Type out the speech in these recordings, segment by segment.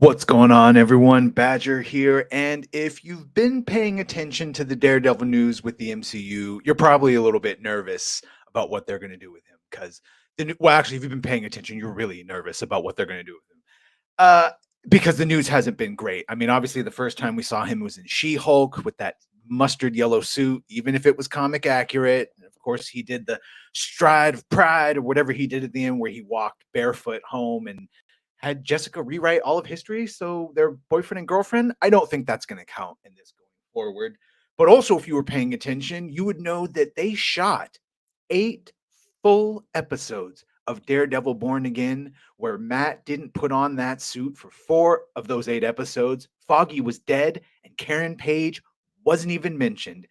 What's going on, everyone? Badger here. And if you've been paying attention to the Daredevil news with the MCU, you're probably a little bit nervous about what they're going to do with him. Because, well, actually, if you've been paying attention, you're really nervous about what they're going to do with him. Uh, because the news hasn't been great. I mean, obviously, the first time we saw him was in She-Hulk with that mustard yellow suit, even if it was comic accurate. And of course, he did the stride of pride or whatever he did at the end, where he walked barefoot home and had Jessica rewrite all of history. So their boyfriend and girlfriend. I don't think that's going to count in this going forward. But also, if you were paying attention, you would know that they shot 8 full episodes of Daredevil Born Again, where Matt didn't put on that suit for 4 of those 8 episodes. Foggy was dead, and Karen Page wasn't even mentioned.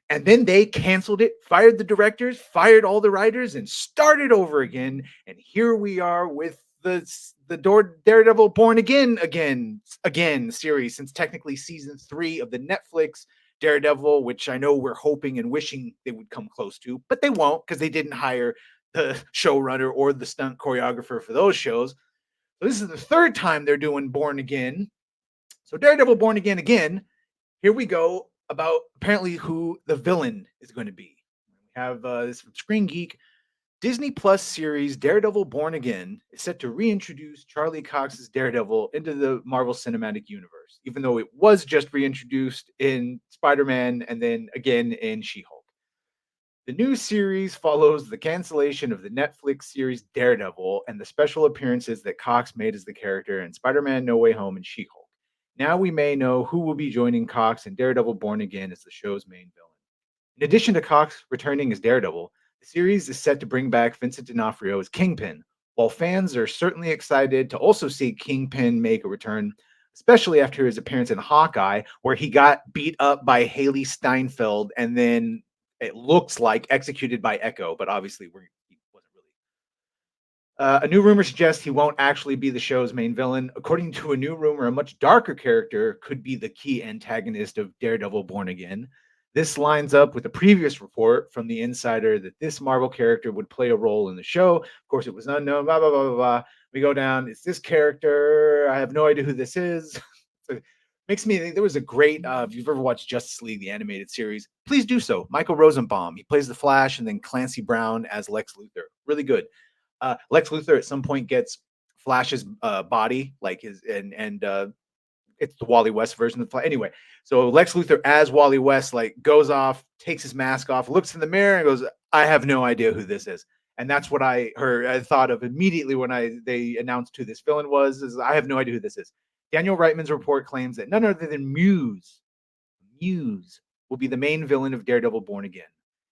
And then they canceled it, fired the directors, fired all the writers, and started over again. And here we are with the Daredevil Born Again series, since technically season 3 of the Netflix Daredevil, which I know we're hoping and wishing they would come close to, but they won't because they didn't hire the showrunner or the stunt choreographer for those shows. So this is the third time they're doing Born Again. So Daredevil Born Again. Here we go about apparently who the villain is going to be. We have this from Screen Geek. Disney Plus series Daredevil Born Again is set to reintroduce Charlie Cox's Daredevil into the Marvel Cinematic Universe, even though it was just reintroduced in Spider Man and then again in She Hulk. The new series follows the cancellation of the Netflix series Daredevil and the special appearances that Cox made as the character in Spider Man No Way Home and She Hulk. Now we may know who will be joining Cox in Daredevil Born Again as the show's main villain. In addition to Cox returning as Daredevil, the series is set to bring back Vincent D'Onofrio as Kingpin. While fans are certainly excited to also see Kingpin make a return, especially after his appearance in Hawkeye, where he got beat up by Haley Steinfeld and then it looks like executed by Echo, but obviously he wasn't really. A new rumor suggests he won't actually be the show's main villain. According to a new rumor, a much darker character could be the key antagonist of Daredevil Born Again. This lines up with a previous report from the insider that this Marvel character would play a role in the show. Of course, it was unknown, blah, blah, blah, blah, blah. We go down, it's this character. I have no idea who this is. So, makes me think there was a great, if you've ever watched Justice League, the animated series, please do so. Michael Rosenbaum, he plays the Flash, and then Clancy Brown as Lex Luthor. Really good. Lex Luthor at some point gets Flash's body, like his and it's the Wally West version of the Flash. Anyway, so Lex Luthor as Wally West like goes off, takes his mask off, looks in the mirror, and goes, "I have no idea who this is." And that's what I heard. I thought of immediately when they announced who this villain was. Is I have no idea who this is. Daniel Reitman's report claims that none other than Muse will be the main villain of Daredevil Born Again.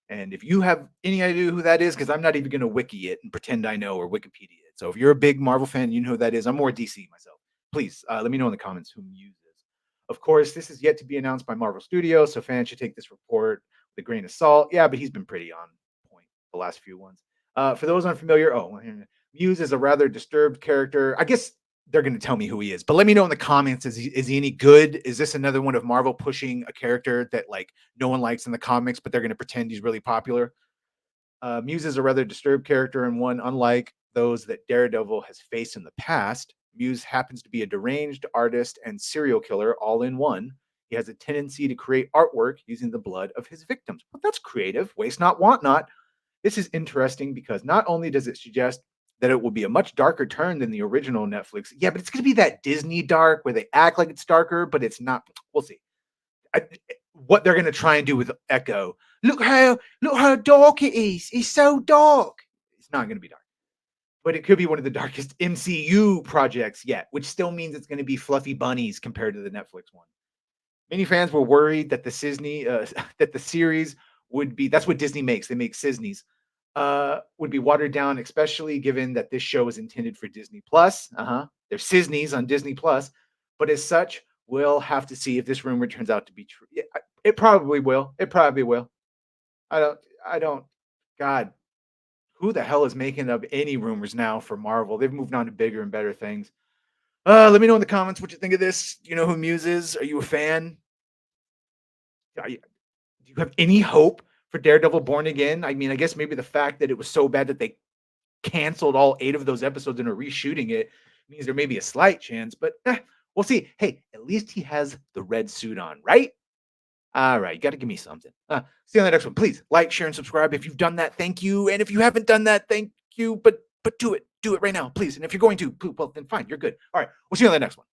And if you have any idea who that is, because I'm not even going to wiki it and pretend I know or Wikipedia it. So if you're a big Marvel fan, you know who that is. I'm more DC myself. Please let me know in the comments who Muse is. Of course, this is yet to be announced by Marvel Studios, so fans should take this report with a grain of salt. Yeah, but he's been pretty on point the last few ones. For those unfamiliar, Muse is a rather disturbed character. I guess they're going to tell me who he is. But let me know in the comments, is he any good? Is this another one of Marvel pushing a character that like no one likes in the comics, but they're going to pretend he's really popular? Muse is a rather disturbed character and one unlike those that Daredevil has faced in the past. Muse happens to be a deranged artist and serial killer all in one. He has a tendency to create artwork using the blood of his victims. Well, that's creative. Waste not, want not. This is interesting because not only does it suggest that it will be a much darker turn than the original Netflix. Yeah, but it's going to be that Disney dark where they act like it's darker, but it's not. We'll see. What they're going to try and do with Echo. Look how dark it is. It's so dark. It's not going to be dark, but it could be one of the darkest MCU projects yet, which still means it's going to be fluffy bunnies compared to the Netflix one. Many fans were worried that that the series would be. That's what Disney makes. They make Disney's would be watered down, especially given that this show is intended for Disney Plus. They're Disney's on Disney Plus, but as such, we'll have to see if this rumor turns out to be true. It probably will. It probably will. I don't. God, who the hell is making up any rumors now for Marvel? They've moved on to bigger and better things. Let me know in the comments what you think of this. Do you know who Muse is? Are you a fan? Do you have any hope for Daredevil Born Again? I mean, I guess maybe the fact that it was so bad that they canceled all 8 of those episodes and are reshooting it Means there may be a slight chance, but we'll see. Hey, at least he has the red suit on, right? All right, you got to give me something. See you on the next one. Please like, share, and subscribe. If you've done that, thank you. And if you haven't done that, thank you. But do it. Do it right now, please. And if you're going to, well, then fine, you're good. All right, we'll see you on the next one.